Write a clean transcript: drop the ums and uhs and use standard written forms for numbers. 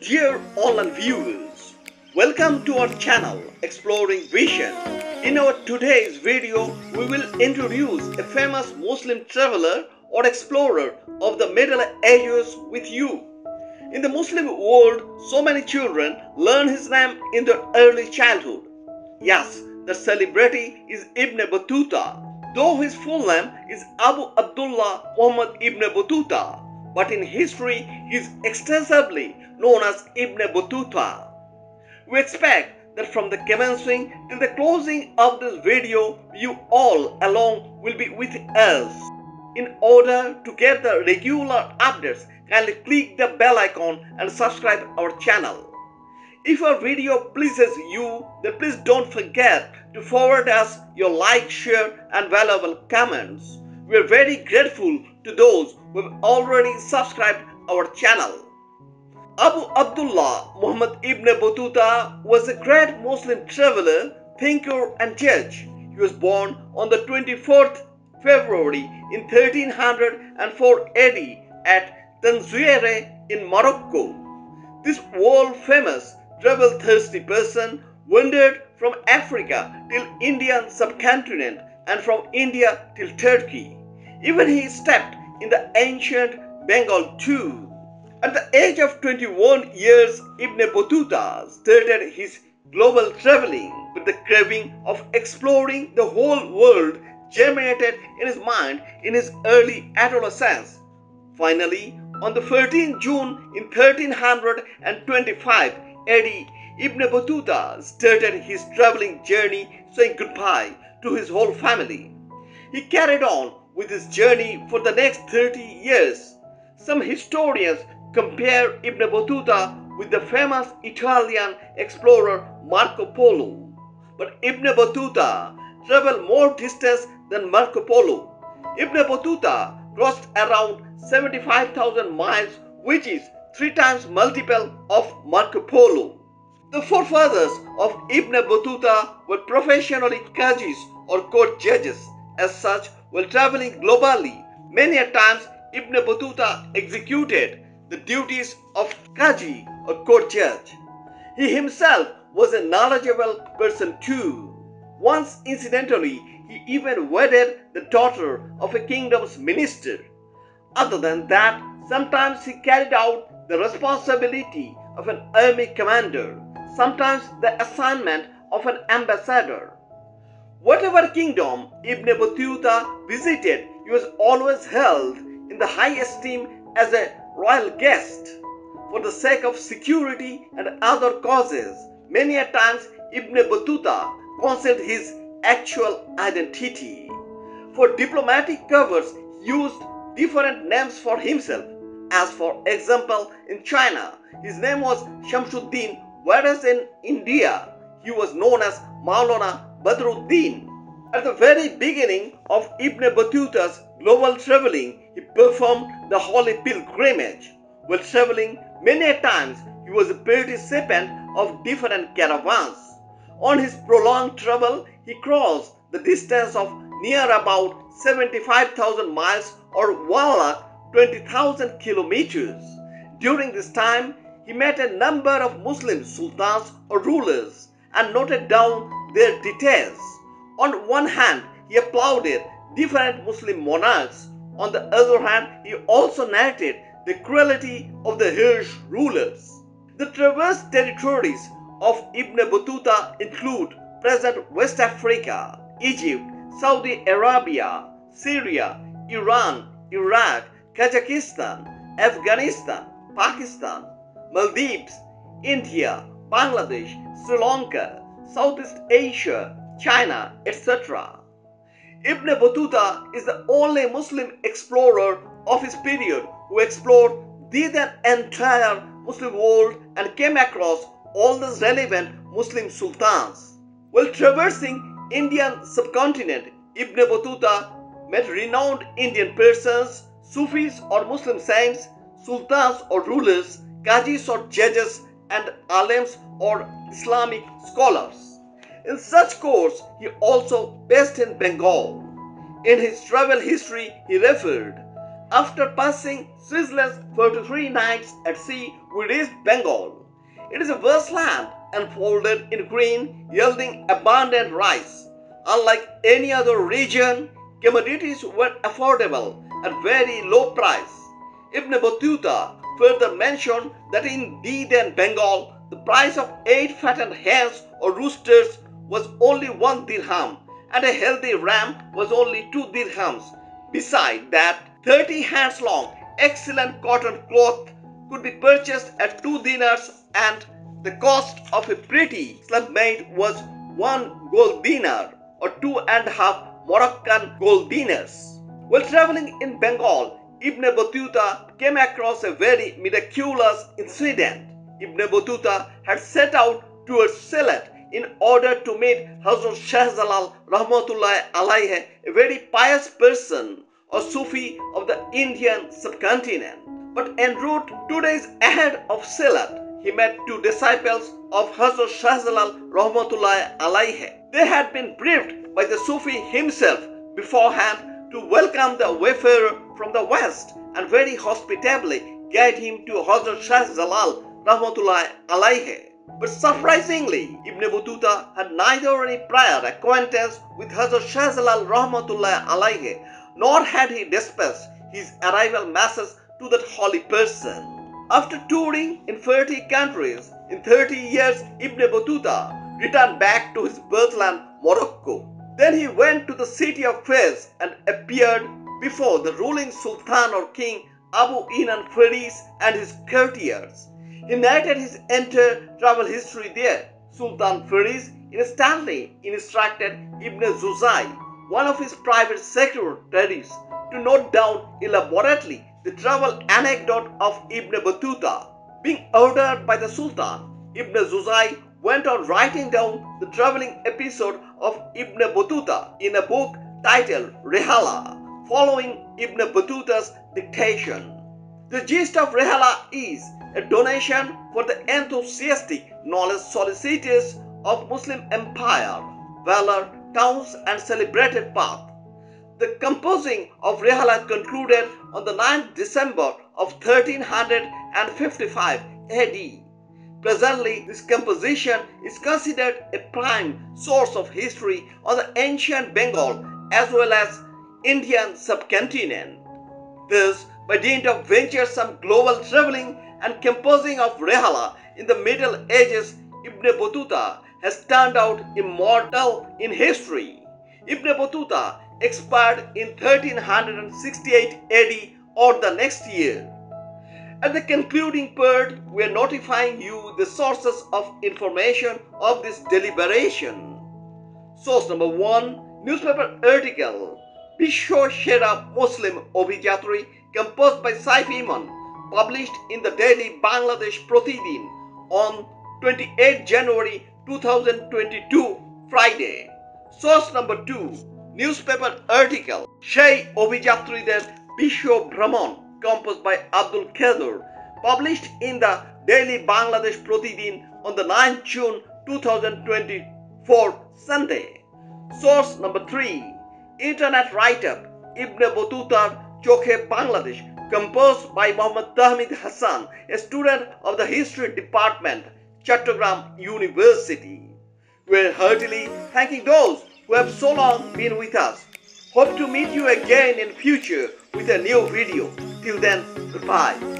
Dear online viewers, welcome to our channel Exploring Vision. In our today's video, we will introduce a famous Muslim traveler or explorer of the Middle Ages with you. In the Muslim world, so many children learn his name in their early childhood. Yes, the celebrity is Ibne Botuta, though his full name is Abu Abdullah Muhammad Ibne Botuta, but in history he is extensively known as Ibne Botuta. We expect that from the commencing till the closing of this video, you all along will be with us. In order to get the regular updates, kindly click the bell icon and subscribe our channel. If our video pleases you, then please don't forget to forward us your like, share and valuable comments. We are very grateful to those who have already subscribed our channel. Abu Abdullah Muhammad Ibne Botuta was a great Muslim traveler, thinker and judge. He was born on the 24th February in 1304 AD at Tanzouire in Morocco. This world-famous travel-thirsty person wandered from Africa till Indian subcontinent and from India till Turkey. Even he stepped in the ancient Bengal too. At the age of 21 years, Ibne Botuta started his global traveling, with the craving of exploring the whole world germinated in his mind in his early adolescence. Finally, on the 13th June in 1325 AD, Ibne Botuta started his traveling journey, saying goodbye to his whole family. He carried on with his journey for the next 30 years. Some historians compare Ibne Botuta with the famous Italian explorer Marco Polo. But Ibne Botuta traveled more distance than Marco Polo. Ibne Botuta crossed around 75,000 miles, which is 3 times multiple of Marco Polo. The forefathers of Ibne Botuta were professionally qazis or court judges. As such, while traveling globally, many a times Ibne Botuta executed the duties of qazi or court judge. He himself was a knowledgeable person too. Once, incidentally, he even wedded the daughter of a kingdom's minister. Other than that, sometimes he carried out the responsibility of an army commander, sometimes the assignment of an ambassador. Whatever kingdom Ibne Botuta visited, he was always held in the high esteem as a royal guest. For the sake of security and other causes, many a times Ibne Botuta concealed his actual identity. For diplomatic covers, he used different names for himself. As for example, in China, his name was Shamsuddin, whereas in India, he was known as Maulana Badruddin. At the very beginning of Ibne Batuta's global traveling, he performed the holy pilgrimage. While traveling, many times he was a participant of different caravans. On his prolonged travel, he crossed the distance of near about 75,000 miles or 1,20,000 kilometers. During this time, he met a number of Muslim sultans or rulers and noted down their details. On one hand, he applauded different Muslim monarchs. On the other hand, he also narrated the cruelty of the harsh rulers. The traversed territories of Ibne Botuta include present West Africa, Egypt, Saudi Arabia, Syria, Iran, Iraq, Kazakhstan, Afghanistan, Pakistan, Maldives, India, Bangladesh, Sri Lanka, Southeast Asia, China, etc. Ibne Botuta is the only Muslim explorer of his period who explored the entire Muslim world and came across all the relevant Muslim sultans. While traversing Indian subcontinent, Ibne Botuta met renowned Indian persons, Sufis or Muslim saints, sultans or rulers, qazis or judges, and alems or Islamic scholars. In such course, he also based in Bengal. In his travel history, he referred, After passing ceaseless 43 nights at sea, we reached Bengal. It is a vast land enfolded in green, yielding abundant rice. Unlike any other region, commodities were affordable at very low price. Ibne Botuta further mentioned that in then Bengal, the price of 8 fattened hens or roosters was only 1 dirham and a healthy ram was only 2 dirhams. Besides that, 30 hands long, excellent cotton cloth could be purchased at 2 dinars and the cost of a pretty slab maid was 1 gold dinar or 2.5 Moroccan gold dinars. While traveling in Bengal, Ibne Botuta came across a very miraculous incident. Ibne Botuta had set out towards Sylhet in order to meet Hazrat Shahjalal Rahmatullahi Alayhi, a very pious person or Sufi of the Indian subcontinent. But en route 2 days ahead of Sylhet, he met 2 disciples of Hazrat Shahjalal Rahmatullahi Alayhi. They had been briefed by the Sufi himself beforehand to welcome the wayfarer from the west and very hospitably guide him to Hazrat Shahjalal Rahmatullahi Alayhi. But surprisingly, Ibne Botuta had neither any prior acquaintance with Hazrat Shahjalal Rahmatullahi Alayhi, nor had he dispatched his arrival message to that holy person. After touring in 30 countries in 30 years, Ibne Botuta returned back to his birthland, Morocco. Then he went to the city of Fez and appeared before the ruling Sultan or King Abu Inan Faris and his courtiers. He narrated his entire travel history there. Sultan Faris instantly instructed Ibn Zuzai, one of his private secretaries, to note down elaborately the travel anecdote of Ibne Botuta. Being ordered by the Sultan, Ibn Zuzai went on writing down the traveling episode of Ibne Botuta in a book titled Rihala, following Ibne Botuta's dictation. The gist of Rihala is a donation for the enthusiastic, knowledge solicitous of Muslim empire, valor, towns and celebrated path. The composing of Rihala concluded on the 9th December of 1355 AD. Presently, this composition is considered a prime source of history on the ancient Bengal as well as Indian subcontinent. Thus, by dint of venturesome global travelling and composing of Rihala in the Middle Ages, Ibne Botuta has turned out immortal in history. Ibne Botuta expired in 1368 AD or the next year. At the concluding part, we are notifying you the sources of information of this deliberation. Source number 1, newspaper article, Bisho Shera Muslim Obhijatri, composed by Saif Iman, published in the Daily Bangladesh Pratidin on 28 January 2022, Friday. Source number 2, newspaper article, Shei Obhijatrider Bisho Brahman, composed by Abdul Kadir, published in the Daily Bangladesh Pratidin on the 9th June 2024, Sunday. Source number 3, internet write-up, Ibne Botuta Chokhe Bangladesh, composed by Muhammad Tahmid Hassan, a student of the History Department, Chattogram University. We are heartily thanking those who have so long been with us. Hope to meet you again in future with a new video. Till then, goodbye.